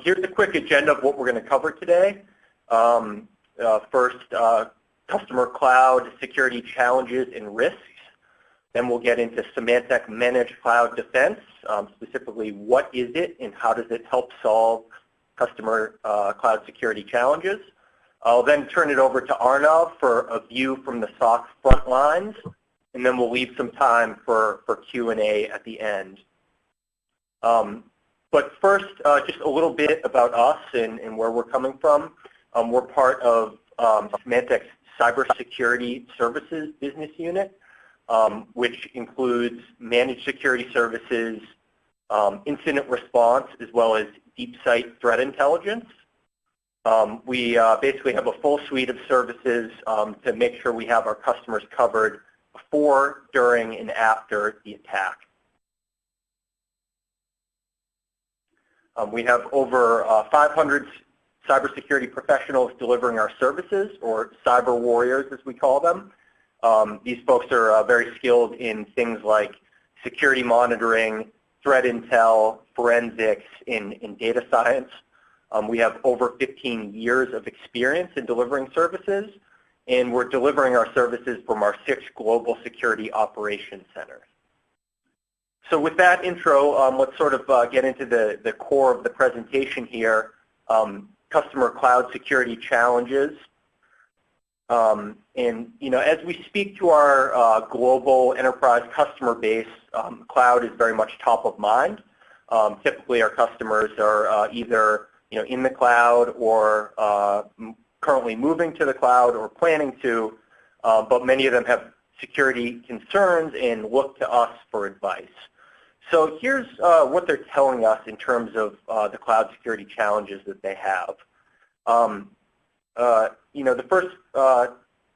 Here's a quick agenda of what we're going to cover today. First, customer cloud security challenges and risks. Then we'll get into Symantec Managed Cloud Defense, specifically what is it and how does it help solve customer cloud security challenges. I'll then turn it over to Arnav for a view from the SOC front lines, and then we'll leave some time for Q&A at the end. But first, just a little bit about us and where we're coming from. We're part of Symantec's Cybersecurity Services business unit, which includes managed security services, incident response, as well as deep site threat intelligence. We basically have a full suite of services to make sure we have our customers covered before, during, and after the attack. We have over 500 cybersecurity professionals delivering our services, or cyber warriors as we call them. These folks are very skilled in things like security monitoring, threat intel, forensics, and data science. We have over 15 years of experience in delivering services, and we're delivering our services from our 6 global security operations centers. So with that intro, let's sort of get into the core of the presentation here, customer cloud security challenges. And as we speak to our global enterprise customer base, cloud is very much top of mind. Typically, our customers are either in the cloud or currently moving to the cloud or planning to, but many of them have security concerns and look to us for advice. So here's what they're telling us in terms of the cloud security challenges that they have. The first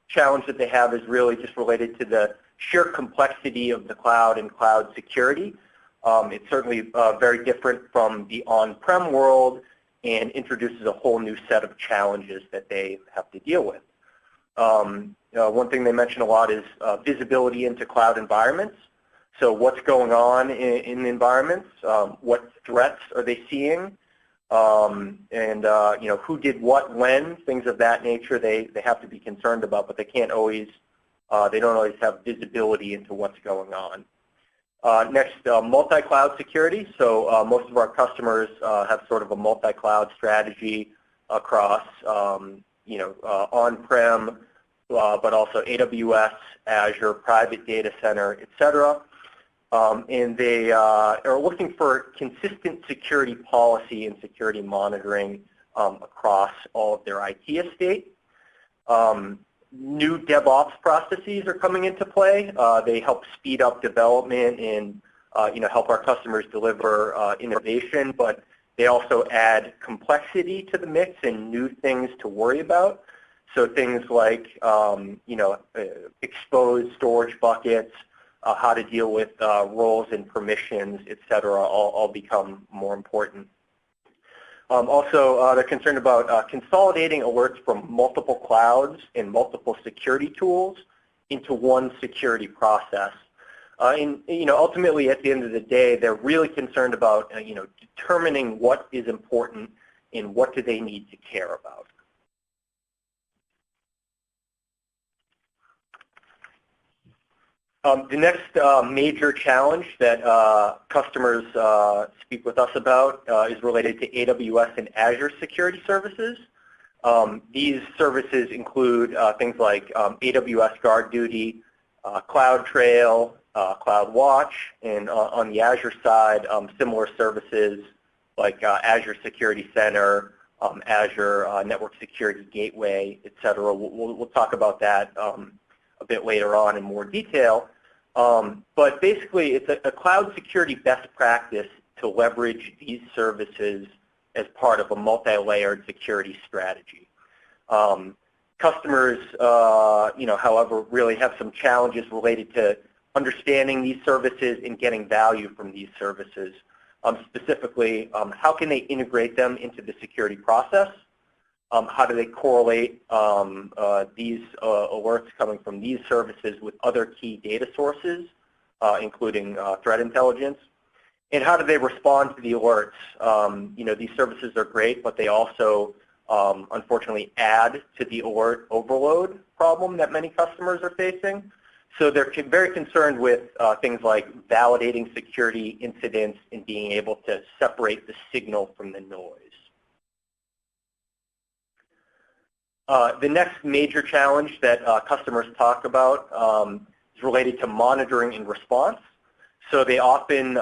challenge that they have is really just related to the sheer complexity of the cloud and cloud security. It's certainly very different from the on-prem world and introduces a whole new set of challenges that they have to deal with. One thing they mention a lot is visibility into cloud environments. So what's going on in the environments? What threats are they seeing? And who did what when? Things of that nature they have to be concerned about, but they can't always, they don't always have visibility into what's going on. Next, multi-cloud security. So most of our customers have sort of a multi-cloud strategy across, on-prem, but also AWS, Azure, private data center, et cetera. And they are looking for consistent security policy and security monitoring across all of their IT estate. New DevOps processes are coming into play. They help speed up development and help our customers deliver innovation, but they also add complexity to the mix and new things to worry about. So things like exposed storage buckets, how to deal with roles and permissions, et cetera, all become more important. Also, they're concerned about consolidating alerts from multiple clouds and multiple security tools into one security process. And ultimately, at the end of the day, they're really concerned about determining what is important and what do they need to care about. The next major challenge that customers speak with us about is related to AWS and Azure security services. These services include things like AWS Guard Duty, CloudTrail, CloudWatch, and on the Azure side, similar services like Azure Security Center, Azure Network Security Gateway, et cetera. We'll talk about that a bit later on in more detail. But basically, it's a cloud security best practice to leverage these services as part of a multi-layered security strategy. Customers, however, really have some challenges related to understanding these services and getting value from these services. Specifically, how can they integrate them into the security process? How do they correlate these alerts coming from these services with other key data sources, including threat intelligence? And how do they respond to the alerts? These services are great, but they also unfortunately add to the alert overload problem that many customers are facing. So they're very concerned with things like validating security incidents and being able to separate the signal from the noise. The next major challenge that customers talk about is related to monitoring and response. So they often,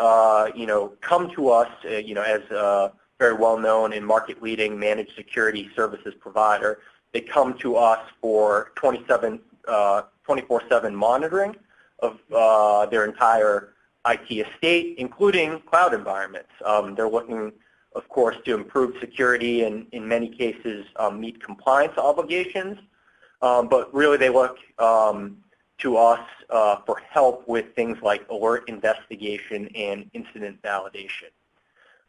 come to us, as a very well-known and market-leading managed security services provider. They come to us for 24/7 monitoring of their entire IT estate, including cloud environments. They're looking, of course, to improve security and, in many cases, meet compliance obligations. But really, they look to us for help with things like alert investigation and incident validation.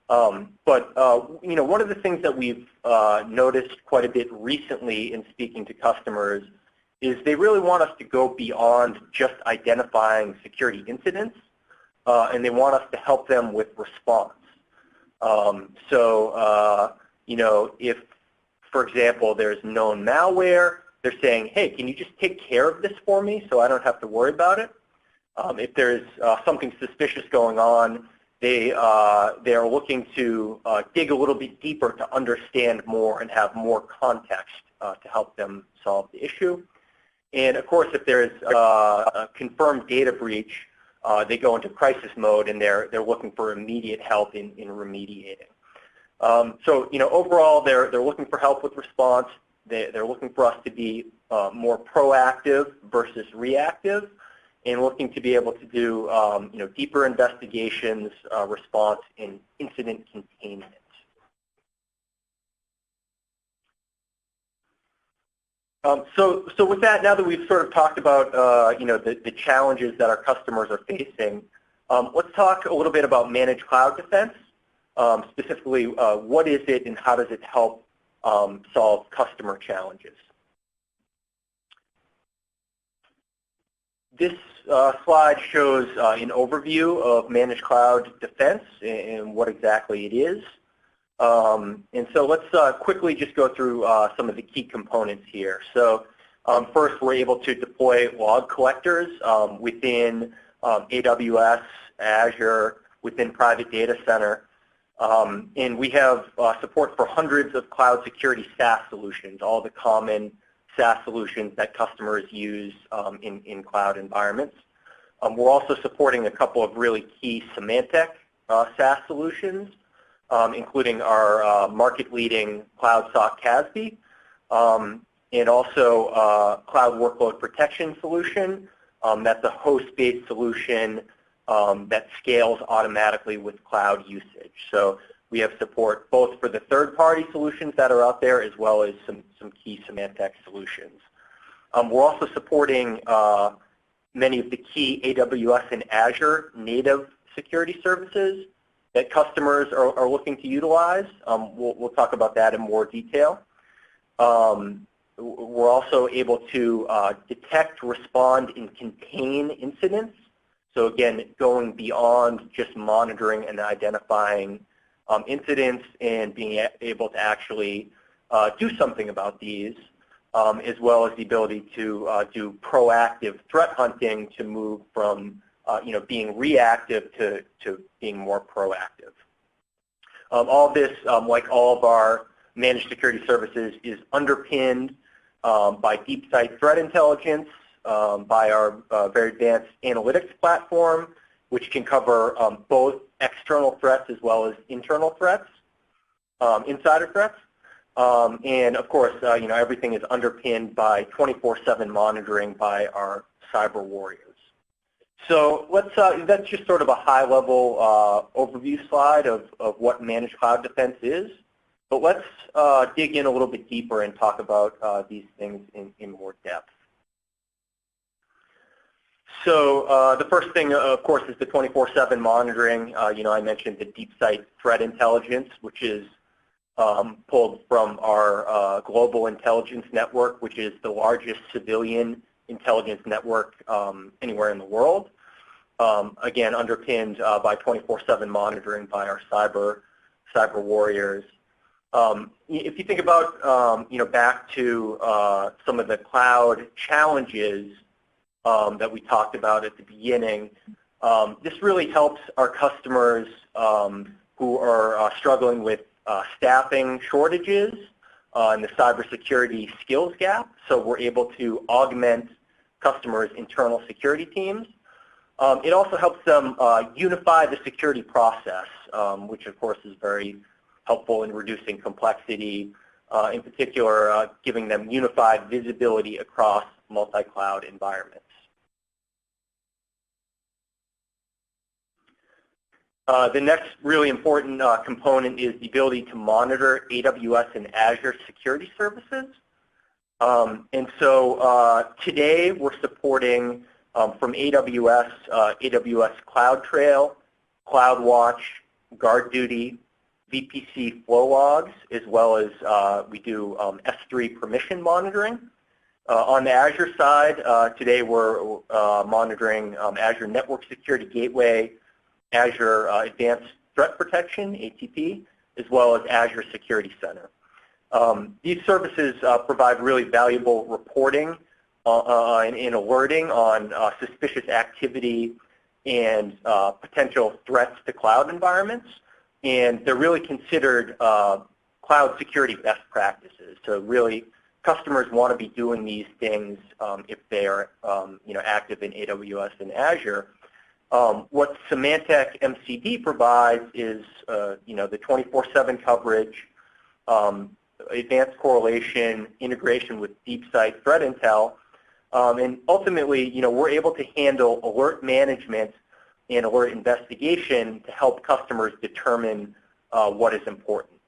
One of the things that we've noticed quite a bit recently in speaking to customers is they really want us to go beyond just identifying security incidents, and they want us to help them with response. If, for example, there's known malware, they're saying, hey, can you just take care of this for me so I don't have to worry about it? If there's something suspicious going on, they're looking to dig a little bit deeper to understand more and have more context to help them solve the issue. And of course, if there's a confirmed data breach, they go into crisis mode and they're looking for immediate help in remediating. Overall, they're looking for help with response. They're looking for us to be more proactive versus reactive, and looking to be able to do deeper investigations, response, and incident containment. So with that, now that we've sort of talked about the challenges that our customers are facing, let's talk a little bit about managed cloud defense. Specifically, what is it and how does it help solve customer challenges? This slide shows an overview of managed cloud defense and what exactly it is. And so let's quickly just go through some of the key components here. So first, we're able to deploy log collectors within AWS, Azure, within private data center. And we have support for hundreds of cloud security SaaS solutions, all the common SaaS solutions that customers use in cloud environments. We're also supporting a couple of really key Symantec SaaS solutions, including our market-leading Cloud SOC CASB, and also Cloud Workload Protection solution. That's a host-based solution that scales automatically with cloud usage. So we have support both for the third-party solutions that are out there as well as some key Symantec solutions. We're also supporting many of the key AWS and Azure native security services that customers are looking to utilize. We'll talk about that in more detail. We're also able to detect, respond, and contain incidents. So again, going beyond just monitoring and identifying incidents and being able to actually do something about these, as well as the ability to do proactive threat hunting to move from being reactive to being more proactive. All of this, like all of our managed security services, is underpinned by deep site threat intelligence, by our very advanced analytics platform, which can cover both external threats as well as internal threats, insider threats. And of course, everything is underpinned by 24/7 monitoring by our cyber warriors. So that's just sort of a high-level overview slide of what managed cloud defense is. But let's dig in a little bit deeper and talk about these things in more depth. So the first thing, of course, is the 24/7 monitoring. I mentioned the deep site threat intelligence, which is pulled from our global intelligence network, which is the largest civilian intelligence network anywhere in the world. again, underpinned by 24/7 monitoring by our cyber warriors. If you think about, back to some of the cloud challenges that we talked about at the beginning, this really helps our customers who are struggling with staffing shortages and the cybersecurity skills gap. So we're able to augment customers' internal security teams. It also helps them unify the security process, which of course is very helpful in reducing complexity, in particular giving them unified visibility across multi-cloud environments. The next really important component is the ability to monitor AWS and Azure security services. And so today we're supporting from AWS, AWS CloudTrail, CloudWatch, GuardDuty, VPC flow logs, as well as we do S3 permission monitoring. On the Azure side, today we're monitoring Azure Network Security Gateway, Azure Advanced Threat Protection, ATP, as well as Azure Security Center. These services provide really valuable reporting and alerting on suspicious activity and potential threats to cloud environments. And they're really considered cloud security best practices. So really, customers want to be doing these things if they are active in AWS and Azure. What Symantec MCD provides is the 24/7 coverage, advanced correlation, integration with deep site threat intel, and ultimately, we're able to handle alert management and alert investigation to help customers determine what is important.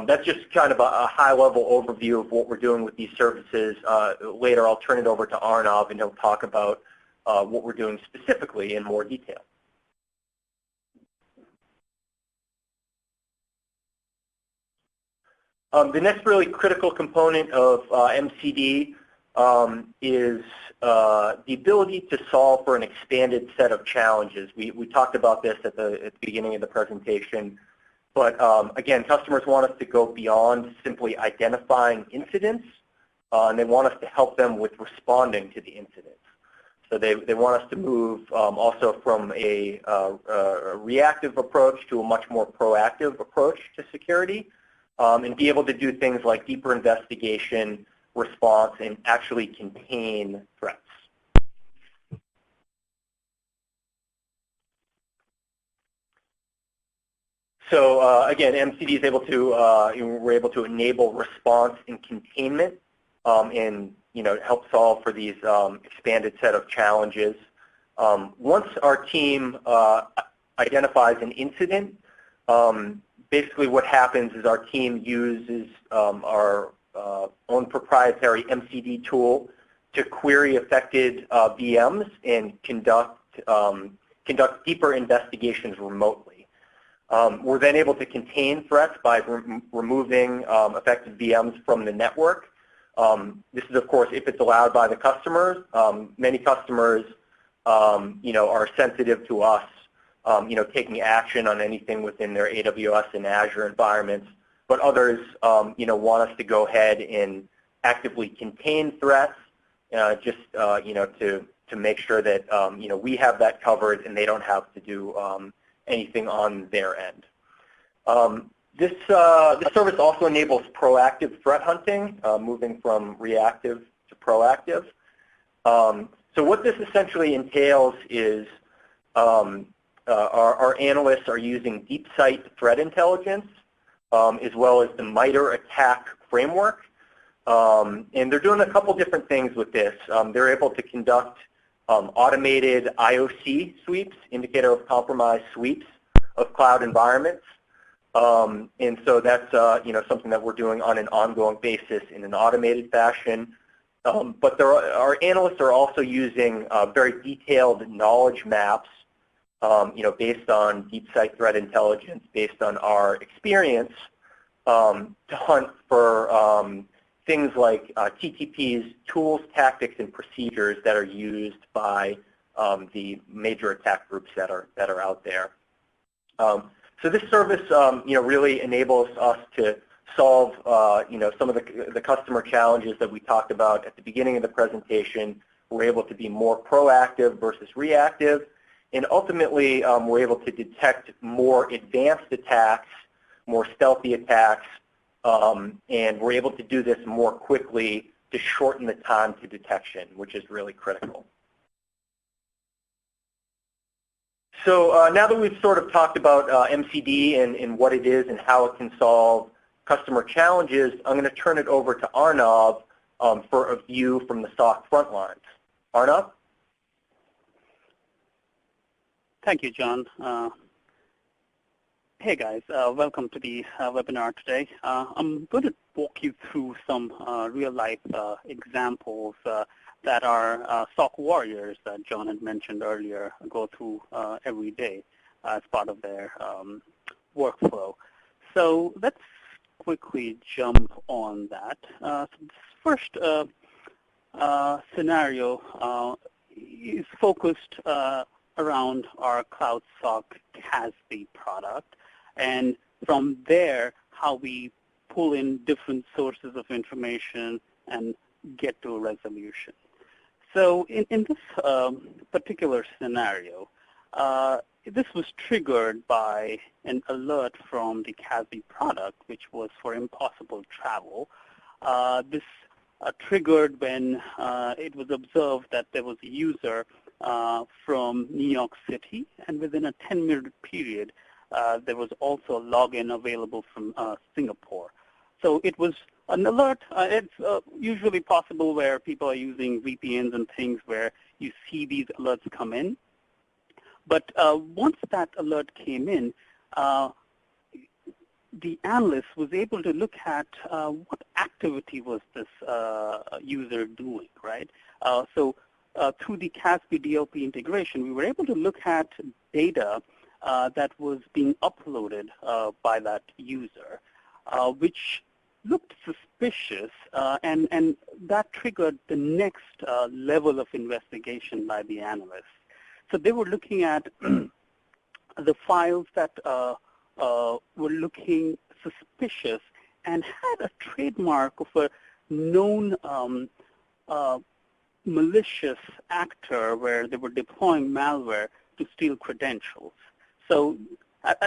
That's just kind of a high-level overview of what we're doing with these services. Later, I'll turn it over to Arnav, and he'll talk about what we're doing specifically in more detail. The next really critical component of MCD is the ability to solve for an expanded set of challenges. We talked about this at the beginning of the presentation, but again, customers want us to go beyond simply identifying incidents, and they want us to help them with responding to the incidents. So they want us to move also from a reactive approach to a much more proactive approach to security, and be able to do things like deeper investigation, response, and actually contain threats. So again, MCD is able to, we're able to enable response and containment, and help solve for these expanded set of challenges. Once our team identifies an incident, basically what happens is our team uses our own proprietary MCD tool to query affected VMs and conduct deeper investigations remotely. We're then able to contain threats by removing affected VMs from the network. This is, of course, if it's allowed by the customers. Many customers, are sensitive to us, taking action on anything within their AWS and Azure environments. But others, want us to go ahead and actively contain threats, just, to make sure that, we have that covered and they don't have to do anything on their end. This service also enables proactive threat hunting, moving from reactive to proactive. So what this essentially entails is our analysts are using deep site threat intelligence, as well as the MITRE attack framework. And they're doing a couple different things with this. They're able to conduct automated IOC sweeps, indicator of compromise sweeps of cloud environments. And so that's something that we're doing on an ongoing basis in an automated fashion. But our analysts are also using very detailed knowledge maps, based on deep site threat intelligence, based on our experience, to hunt for things like TTP's tools, tactics, and procedures that are used by the major attack groups that are out there. So this service, really enables us to solve, some of the customer challenges that we talked about at the beginning of the presentation. We're able to be more proactive versus reactive, and ultimately, we're able to detect more advanced attacks, more stealthy attacks, and we're able to do this more quickly to shorten the time to detection, which is really critical. So now that we've sort of talked about MCD and what it is and how it can solve customer challenges, I'm going to turn it over to Arnav for a view from the SOC front lines. Arnav? Thank you, John. Hey guys, welcome to the webinar today. I'm going to walk you through some real-life examples that our SOC warriors that John had mentioned earlier go through every day as part of their workflow. So let's quickly jump on that. So this first scenario is focused around our Cloud SOC CASB product, and from there how we pull in different sources of information and get to a resolution. So in this particular scenario, this was triggered by an alert from the CASB product, which was for impossible travel. This triggered when it was observed that there was a user from New York City, and within a 10-minute period, there was also a login available from Singapore. So it was an alert. It's usually possible where people are using VPNs and things where you see these alerts come in. But once that alert came in, the analyst was able to look at what activity was this user doing, right? So through the CASB DLP integration, we were able to look at data that was being uploaded by that user, which looked suspicious, and that triggered the next level of investigation by the analyst. So they were looking at the files that were looking suspicious and had a trademark of a known malicious actor where they were deploying malware to steal credentials. So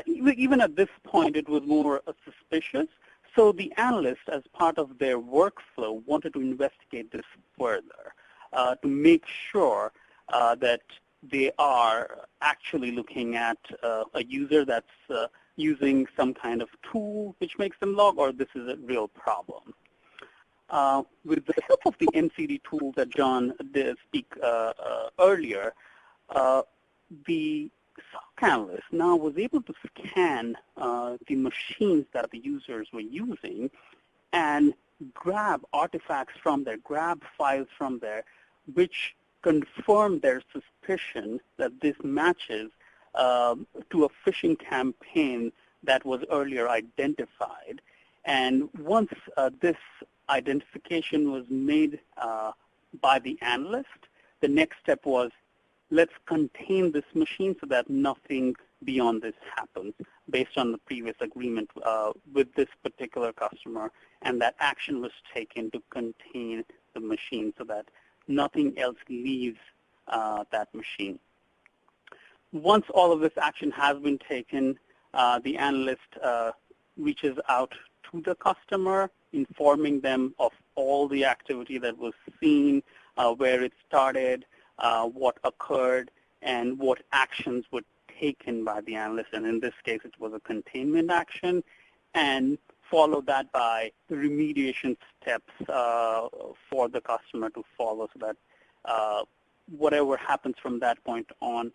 even at this point, it was more suspicious. So the analyst, as part of their workflow, wanted to investigate this further to make sure that they are actually looking at a user that's using some kind of tool which makes them log, or this is a real problem. With the help of the MCD tool that John did speak earlier, the SOC analyst now was able to scan the machines that the users were using and grab artifacts from there, grab files from there, which confirm their suspicion that this matches to a phishing campaign that was earlier identified. And once this identification was made by the analyst, the next step was, let's contain this machine so that nothing beyond this happens based on the previous agreement with this particular customer, and that action was taken to contain the machine so that nothing else leaves that machine. Once all of this action has been taken, the analyst reaches out to the customer, informing them of all the activity that was seen, where it started, what occurred, and what actions were taken by the analyst. And in this case, it was a containment action, and follow that by the remediation steps for the customer to follow so that whatever happens from that point on,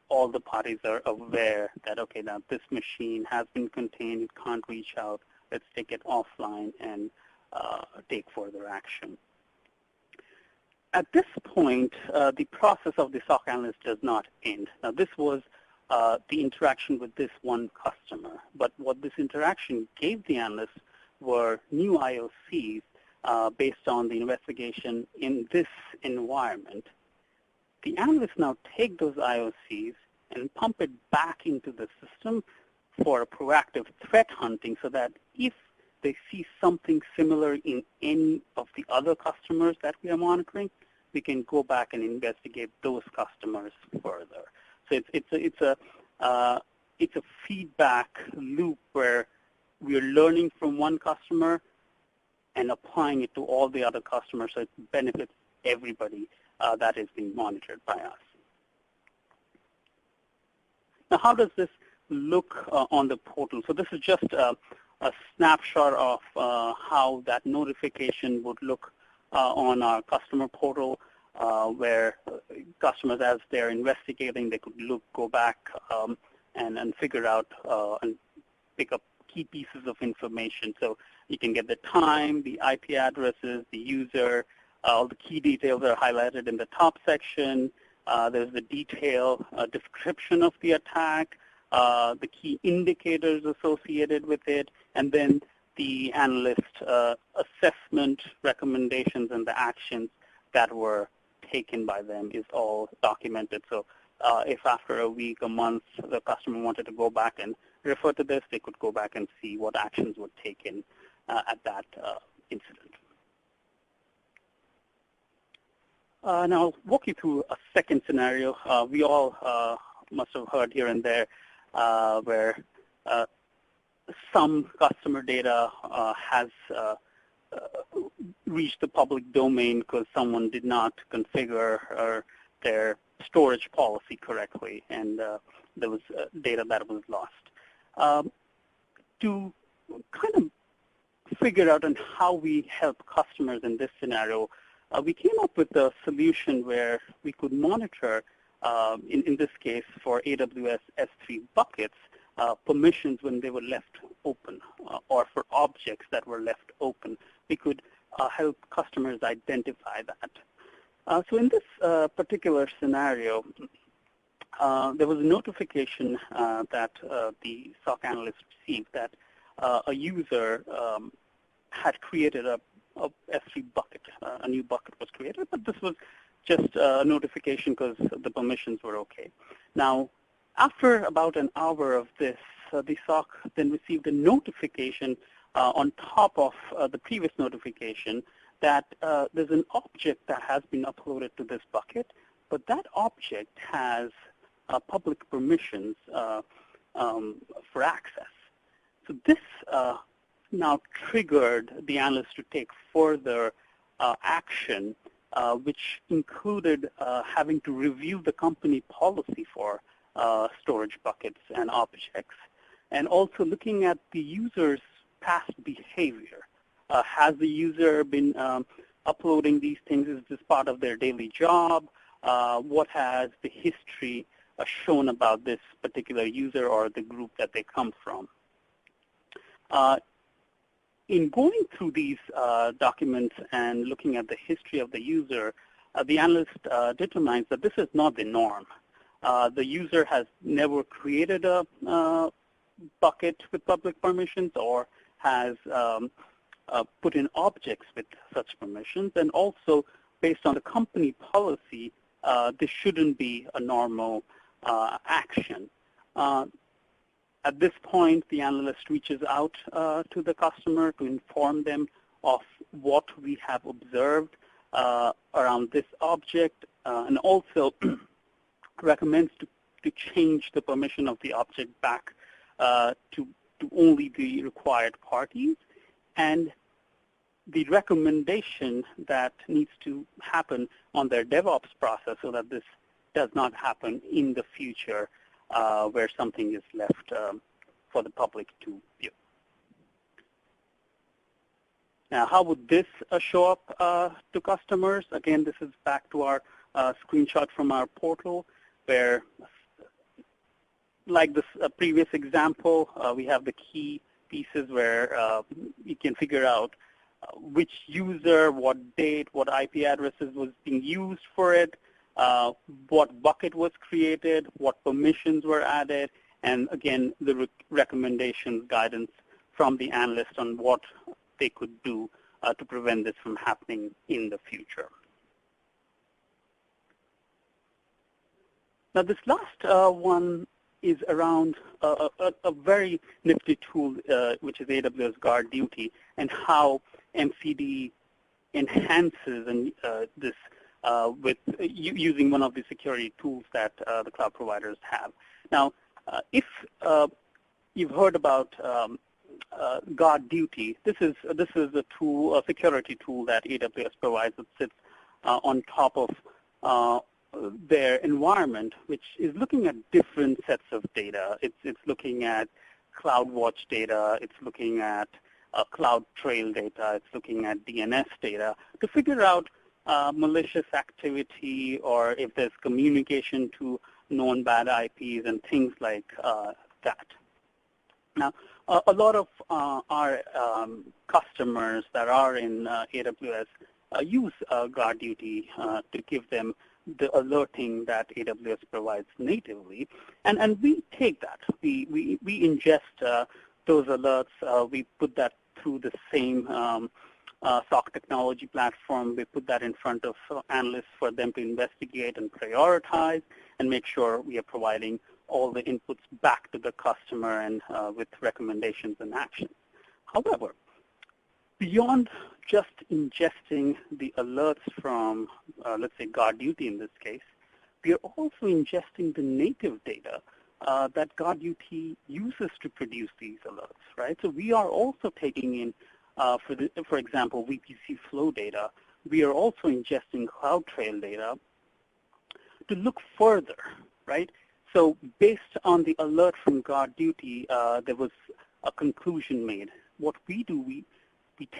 all the parties are aware that, okay, now this machine has been contained, it can't reach out, let's take it offline and take further action. At this point, the process of the SOC analyst does not end. Now, this was the interaction with this one customer, but what this interaction gave the analyst were new IOCs based on the investigation in this environment. the analysts now take those IOCs and pump it back into the system for a proactive threat hunting so that if they see something similar in any of the other customers that we are monitoring, we can go back and investigate those customers further. So it's a feedback loop where we are learning from one customer and applying it to all the other customers, so it benefits everybody that is being monitored by us. Now, how does this look on the portal? So this is just a snapshot of how that notification would look on our customer portal, where customers, as they're investigating, they could go back and figure out and pick up key pieces of information. So you can get the time, the IP addresses, the user, all the key details are highlighted in the top section. There's the detailed description of the attack, the key indicators associated with it, and then the analyst assessment recommendations and the actions that were taken by them is all documented. So if after a week, a month, the customer wanted to go back and refer to this, they could go back and see what actions were taken at that incident. Now, I'll walk you through a second scenario. We all must have heard here and there where some customer data has reached the public domain because someone did not configure their storage policy correctly, and there was data that was lost. To kind of figure out on how we help customers in this scenario, we came up with a solution where we could monitor, in this case for AWS S3 buckets, permissions when they were left open, or for objects that were left open. We could help customers identify that. So in this particular scenario, there was a notification that the SOC analyst received that a user had created a S3 bucket. A new bucket was created, but this was just a notification because the permissions were okay. Now, after about an hour of this, the SOC then received a notification on top of the previous notification that there's an object that has been uploaded to this bucket, but that object has public permissions for access. So this now triggered the analyst to take further action, which included having to review the company policy for storage buckets and objects, and also looking at the user's past behavior. Has the user been uploading these things? Is this part of their daily job? What has the history shown about this particular user or the group that they come from? In going through these documents and looking at the history of the user, the analyst determines that this is not the norm. The user has never created a bucket with public permissions or has put in objects with such permissions. And also, based on the company policy, this shouldn't be a normal action. At this point, the analyst reaches out to the customer to inform them of what we have observed around this object, and also recommends to change the permission of the object back to only the required parties, and the recommendation that needs to happen on their DevOps process so that this does not happen in the future where something is left for the public to view. Now, how would this show up to customers? Again, this is back to our screenshot from our portal, where, like this previous example, we have the key pieces where you can figure out which user, what date, what IP addresses was being used for it, what bucket was created, what permissions were added, and again, the recommendations, guidance from the analyst on what they could do to prevent this from happening in the future. Now, this last one is around a very nifty tool, which is AWS Guard Duty, and how MCD enhances and this with using one of the security tools that the cloud providers have. Now, if you've heard about Guard Duty, this is a tool, a security tool that AWS provides that sits on top of their environment, which is looking at different sets of data. It's looking at CloudWatch data. It's looking at CloudTrail data. It's looking at DNS data to figure out malicious activity or if there's communication to known bad IPs and things like that. Now, a lot of our customers that are in AWS use Guard Duty to give them the alerting that AWS provides natively, and we take that. We ingest those alerts. We put that through the same SOC technology platform. We put that in front of analysts for them to investigate and prioritize and make sure we are providing all the inputs back to the customer and with recommendations and actions. However, beyond just ingesting the alerts from, let's say, Guard Duty in this case, we are also ingesting the native data that Guard Duty uses to produce these alerts, right? So we are also taking in, for example, VPC flow data. We are also ingesting CloudTrail data to look further, right? So based on the alert from Guard Duty, there was a conclusion made. What we do, we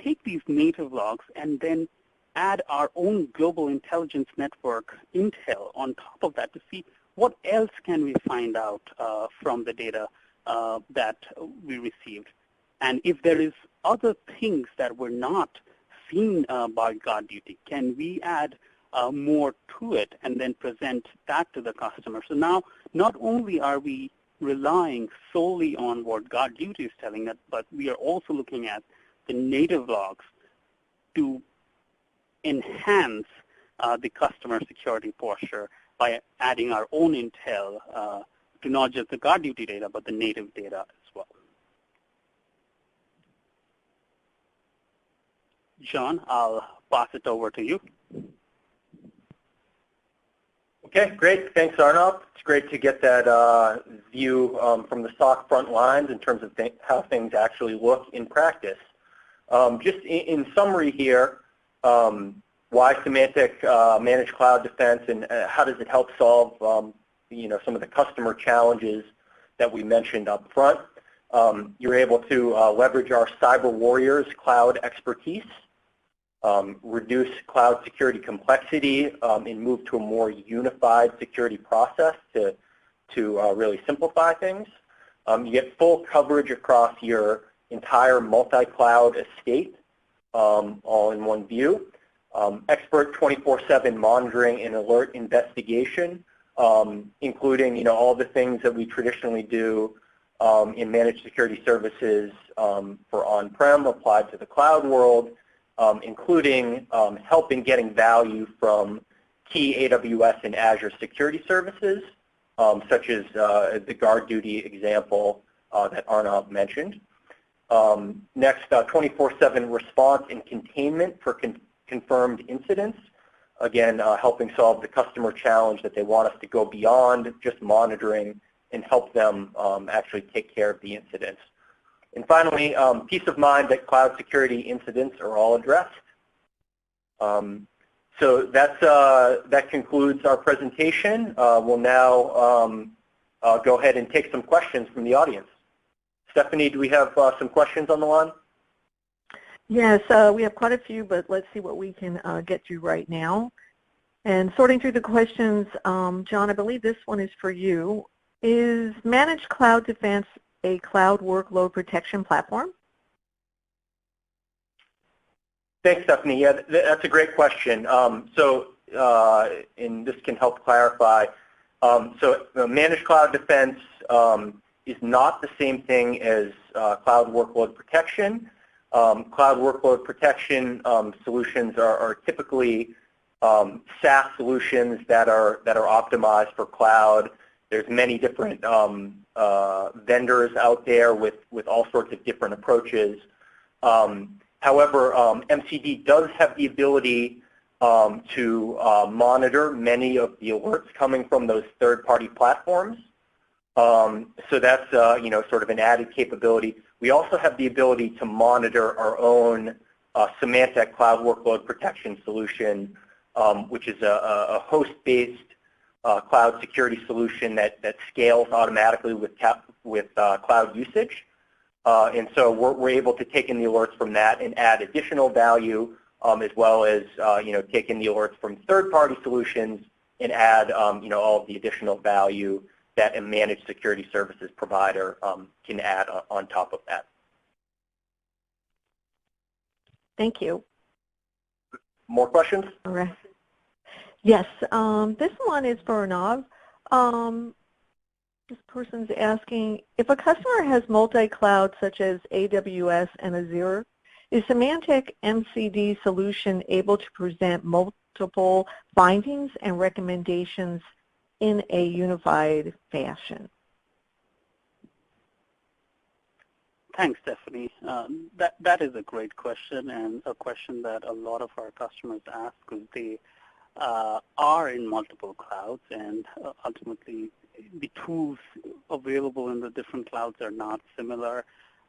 take these native logs and then add our own global intelligence network intel on top of that to see what else can we find out from the data that we received. And if there is other things that were not seen by Guard Duty, can we add more to it and then present that to the customer? So now not only are we relying solely on what Guard Duty is telling us, but we are also looking at the native logs to enhance the customer security posture by adding our own intel to not just the Guard Duty data, but the native data as well. John, I'll pass it over to you. Okay, great. Thanks, Arnav. It's great to get that view from the SOC front lines in terms of how things actually look in practice. Just in summary here, why Symantec Managed Cloud Defense, and how does it help solve some of the customer challenges that we mentioned up front. You're able to leverage our cyber warriors cloud expertise, reduce cloud security complexity, and move to a more unified security process to really simplify things. You get full coverage across your entire multi-cloud estate, all in one view. Expert 24/7 monitoring and alert investigation, including all the things that we traditionally do in managed security services for on-prem applied to the cloud world, including help in getting value from key AWS and Azure security services, such as the Guard Duty example that Arnav mentioned. Next, 24/7 response and containment for confirmed incidents. Again, helping solve the customer challenge that they want us to go beyond just monitoring and help them actually take care of the incidents. And finally, peace of mind that cloud security incidents are all addressed. So that concludes our presentation. We'll now go ahead and take some questions from the audience. Stephanie, do we have some questions on the line? Yes, we have quite a few, but let's see what we can get to right now. And sorting through the questions, John, I believe this one is for you. Is Managed Cloud Defense a cloud workload protection platform? Thanks, Stephanie. Yeah, that's a great question. And this can help clarify. So Managed Cloud Defense is not the same thing as cloud workload protection. Cloud workload protection solutions are typically SaaS solutions that are optimized for cloud. There's many different vendors out there with all sorts of different approaches. However, MCD does have the ability to monitor many of the alerts coming from those third-party platforms. So that's sort of an added capability. We also have the ability to monitor our own Symantec Cloud Workload Protection solution, which is a host-based cloud security solution that scales automatically with cloud usage. And so we're able to take in the alerts from that and add additional value, as well as take in the alerts from third-party solutions and add all of the additional value that a managed security services provider can add on top of that. Thank you. More questions? All right. Yes, this one is for Arnav. This person's asking, if a customer has multi-cloud such as AWS and Azure, is Symantec MCD solution able to present multiple findings and recommendations in a unified fashion? Thanks, Stephanie. That is a great question, and a question that a lot of our customers ask because they are in multiple clouds, and ultimately the tools available in the different clouds are not similar.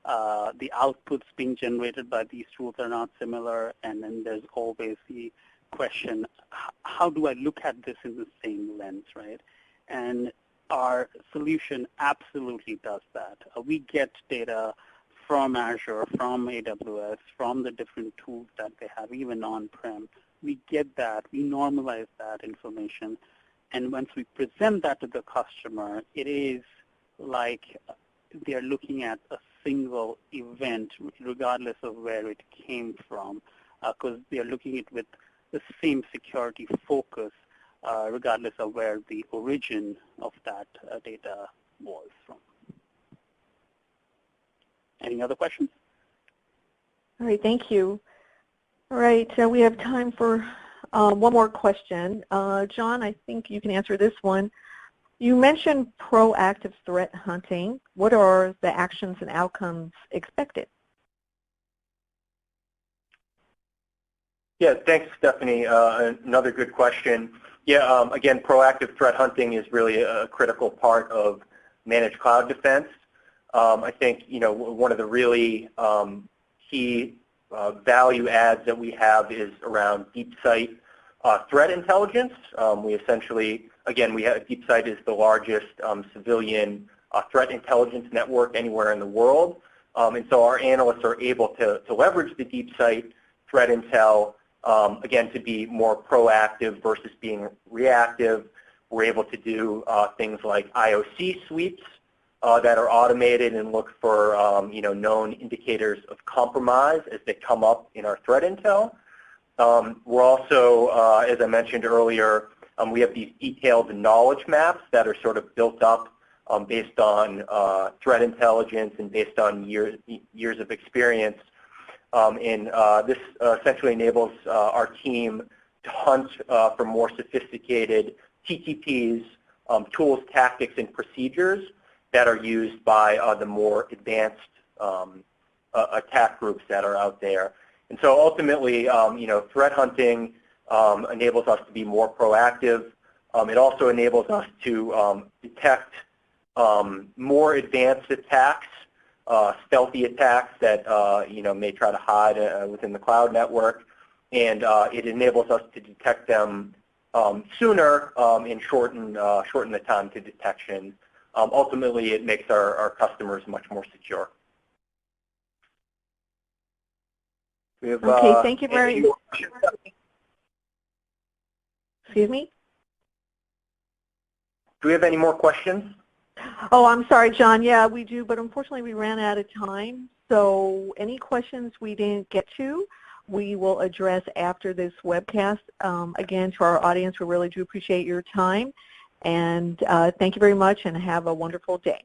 The outputs being generated by these tools are not similar, and then there's always the question, how do I look at this in the same lens, right? And our solution absolutely does that. We get data from Azure, from AWS, from the different tools that they have, even on-prem. We get that, we normalize that information, and once we present that to the customer, it is like they're looking at a single event regardless of where it came from, because they're looking at it with the same security focus regardless of where the origin of that data was from. Any other questions? All right, thank you. All right, we have time for one more question. John, I think you can answer this one. You mentioned proactive threat hunting. What are the actions and outcomes expected? Yeah, thanks, Stephanie. Another good question. Yeah, again, proactive threat hunting is really a critical part of managed cloud defense. I think one of the really key value adds that we have is around deep site threat intelligence. We essentially, again, deep site is the largest civilian threat intelligence network anywhere in the world, and so our analysts are able to leverage the deep site threat intel again to be more proactive versus being reactive. We're able to do things like IOC sweeps that are automated and look for known indicators of compromise as they come up in our threat intel. We're also, as I mentioned earlier, we have these detailed knowledge maps that are sort of built up based on threat intelligence and based on years of experience. And this essentially enables our team to hunt for more sophisticated TTPs, tools, tactics, and procedures that are used by the more advanced attack groups that are out there. And so ultimately, threat hunting enables us to be more proactive. It also enables us to detect more advanced attacks, stealthy attacks that may try to hide within the cloud network, and it enables us to detect them sooner and shorten the time to detection. Ultimately, it makes our customers much more secure. We have, okay, thank you very much. Excuse me? Do we have any more questions? Oh, I'm sorry, John. Yeah, we do, but unfortunately we ran out of time. So any questions we didn't get to, we will address after this webcast. Again, to our audience, we really do appreciate your time. And thank you very much and have a wonderful day.